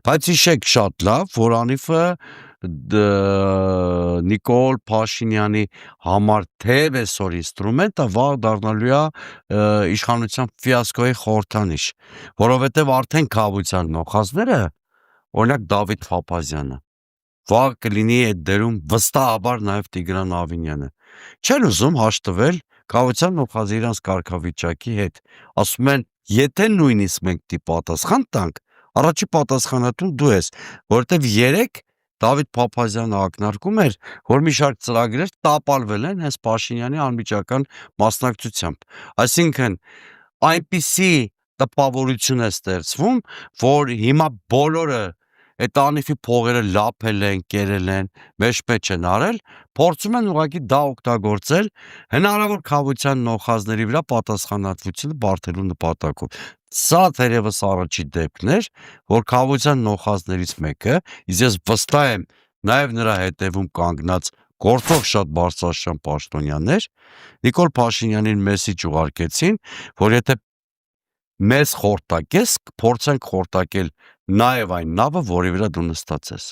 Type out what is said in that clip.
Բայց հիշեք շատ լավ, որ անիվը Նիկոլ Փաշինյանի համար թեև այսօր ինստրումենտը վաղ դառնալու է իշխանության ֆիասկոյի խորհրդանիշ, որովհետև արդեն կավության նոխազները, օրինակ Դավիթ Փափազյանը, վաղ կլինի այդ դերում վստահաբար նաև Տիգրան Ավինյանը, չեն ուզում հաշտվել կավության նոխազի իրանց կարգավիճակի հետ, ասում են, եթե նույնիսկ մենք դի պատասխան տանք, առաջի պատասխանատուն դու ես, որովհետև երեք Դավիթ Փափազյանը ակնարկում էր, որ մի շարք ծրագրեր տապալվել են հենց Փաշինյանի անմիջական մասնակցությամբ, այսինքն այնպիսի տպավորություն է ստեղծվում, որ հիմա բոլորը այդ անիվի փողերը լափել են, կերել են, մեջպեջ են արել, փորձում են ուղղակի դա օգտագործել հնարավոր կավության նոխազների վրա պատասխանատվությունը բարդելու նպատակով։ Սա թերևս առաջի դեպքն էր, որ կավության նոխազներից մեկը, իսկ ես վստահ եմ նաև նրա հետևում կանգնած գործող շատ բարձրաստիճան պաշտոնյաներ, Նիկոլ Փաշինյանին մեսիջ ուղարկեցին, որ եթե մեզ խորտակես, փորձենք խորտակել նաև այն նավը, որի վրա դու նստած ես։